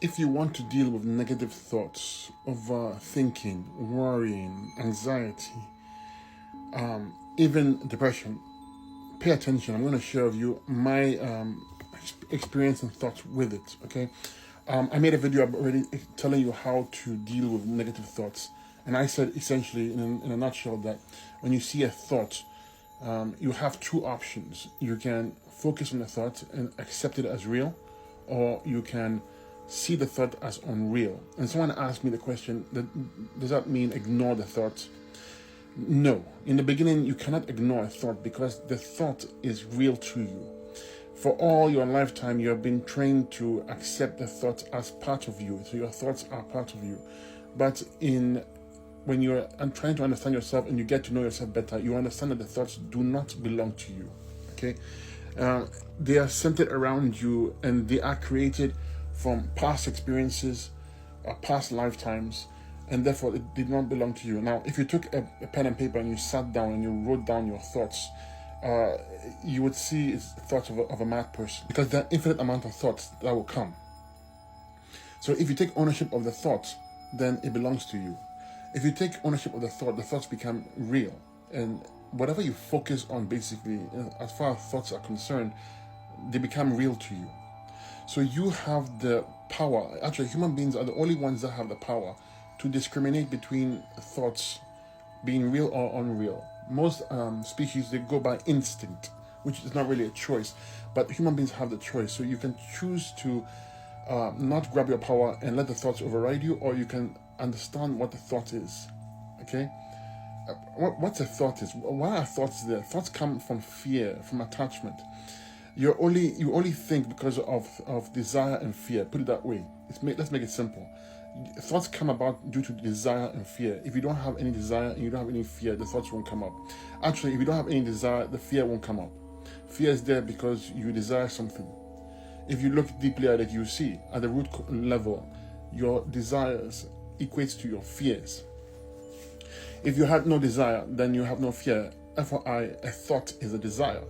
If you want to deal with negative thoughts, overthinking, worrying, anxiety, even depression, pay attention. I'm going to share with you my experience and thoughts with it. Okay, I made a video already telling you how to deal with negative thoughts, and I said essentially in a nutshell that when you see a thought, you have two options. You can focus on the thought and accept it as real, or you can see the thought as unreal. And someone asked me the question, does that mean ignore the thought? No. In the beginning, you cannot ignore a thought because the thought is real to you. For all your lifetime, you have been trained to accept the thought as part of you. So your thoughts are part of you. But when you're trying to understand yourself and you get to know yourself better, you understand that the thoughts do not belong to you. Okay? They are centered around you and they are created from past experiences, past lifetimes, and therefore it did not belong to you. Now, if you took a pen and paper and you sat down and you wrote down your thoughts, you would see it's thoughts of a mad person, because there are infinite amount of thoughts that will come. So if you take ownership of the thought, then it belongs to you. If you take ownership of the thoughts become real, and whatever you focus on, basically, as far as thoughts are concerned, they become real to you. So you have the power. Actually, human beings are the only ones that have the power to discriminate between thoughts being real or unreal. Most species, they go by instinct, which is not really a choice, but human beings have the choice. So you can choose to not grab your power and let the thoughts override you, or you can understand what the thought is. Okay? What's a thought is? Why are thoughts there? Thoughts come from fear, from attachment. You only think because of desire and fear. Put it that way. Let's make it simple. Thoughts come about due to desire and fear. If you don't have any desire and you don't have any fear, the thoughts won't come up. Actually, if you don't have any desire, the fear won't come up. Fear is there because you desire something. If you look deeply at it, you see at the root level, your desires equates to your fears. If you had no desire, then you have no fear. FYI, a thought is a desire.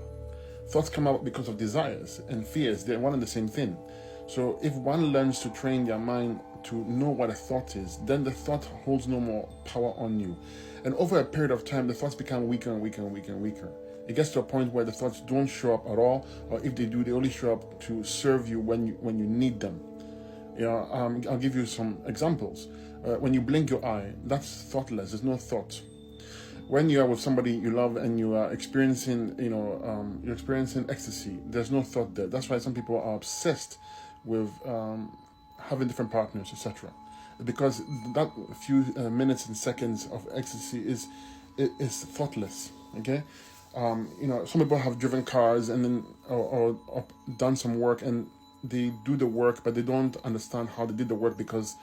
Thoughts come out because of desires and fears. They're one and the same thing. So if one learns to train their mind to know what a thought is, then the thought holds no more power on you. And over a period of time, the thoughts become weaker and weaker and weaker and weaker. It gets to a point where the thoughts don't show up at all, or if they do, they only show up to serve you when you need them. I'll give you some examples. When you blink your eye, that's thoughtless. There's no thought. When you are with somebody you love and you are experiencing, you're experiencing ecstasy, there's no thought there. That's why some people are obsessed with having different partners, etc. Because that few minutes and seconds of ecstasy is thoughtless. Okay, some people have driven cars and then or done some work and they do the work, but they don't understand how they did the work because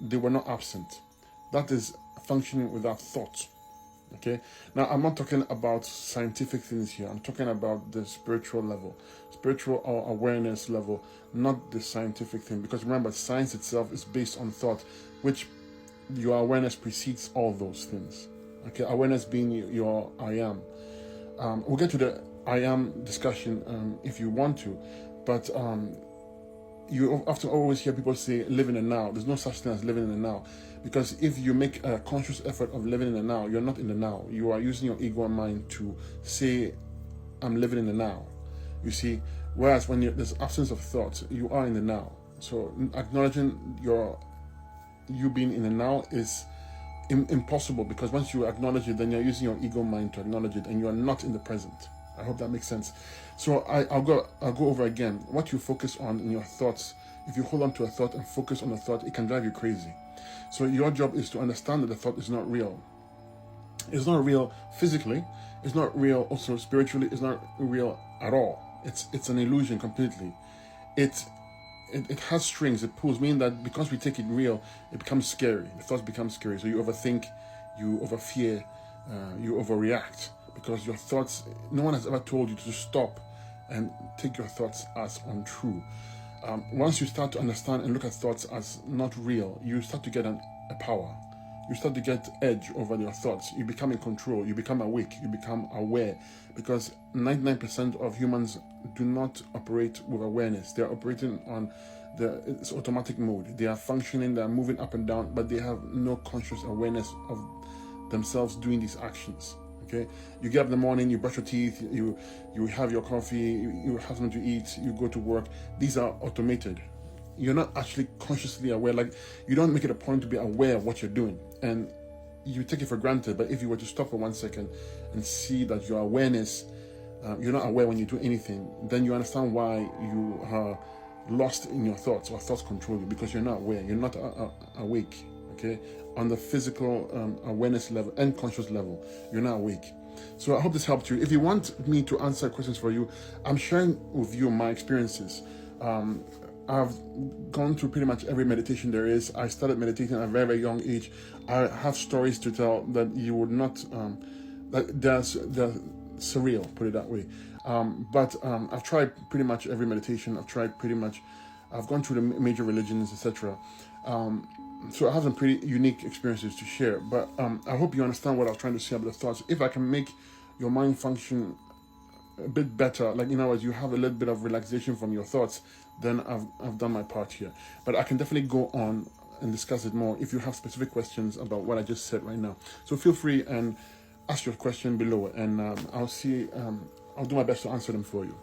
they were not absent. That is functioning without thought. Okay, now I'm not talking about scientific things here. I'm talking about the spiritual level, spiritual or awareness level, not the scientific thing. Because remember, science itself is based on thought, which your awareness precedes all those things. Okay, awareness being your I am. We'll get to the I am discussion if you want to, but you often always hear people say live in the now. There's no such thing as living in the now, because if you make a conscious effort of living in the now, you're not in the now. You are using your ego and mind to say I'm living in the now, you see. Whereas when there's absence of thought, you are in the now. So acknowledging you being in the now is impossible, because once you acknowledge it, then you're using your ego mind to acknowledge it, and you are not in the present. I hope that makes sense. So I'll go over again. What you focus on in your thoughts, if you hold on to a thought and focus on a thought, it can drive you crazy. So your job is to understand that the thought is not real. It's not real physically. It's not real also spiritually. It's not real at all. It's an illusion completely. It has strings. It pulls, meaning that because we take it real, it becomes scary. The thoughts become scary. So you overthink, you overfear, you overreact. Because your thoughts, no one has ever told you to stop and take your thoughts as untrue. Once you start to understand and look at thoughts as not real, you start to get a power. You start to get edge over your thoughts. You become in control. You become awake. You become aware. Because 99% of humans do not operate with awareness. They're operating on it's automatic mode. They are functioning, they are moving up and down, but they have no conscious awareness of themselves doing these actions. Okay, you get up in the morning, you brush your teeth, you have your coffee, you have something to eat, you go to work. These are automated. You're not actually consciously aware. Like, you don't make it a point to be aware of what you're doing, and you take it for granted. But if you were to stop for 1 second and see that your awareness, you're not aware when you do anything, then you understand why you are lost in your thoughts, or thoughts control you, because you're not aware, you're not awake. Okay, on the physical awareness level and conscious level, you're not awake. So I hope this helped you. If you want me to answer questions for you, I'm sharing with you my experiences. I've gone through pretty much every meditation there is. I started meditating at a very, very young age. I have stories to tell that you would not, that they're surreal, put it that way. But I've tried pretty much every meditation. I've gone through the major religions, etc. So I have some pretty unique experiences to share. But I hope you understand what I was trying to say about the thoughts. If I can make your mind function a bit better, like, in other words, you have a little bit of relaxation from your thoughts, then I've done my part here. But I can definitely go on and discuss it more if you have specific questions about what I just said right now. So feel free and ask your question below, and I'll do my best to answer them for you.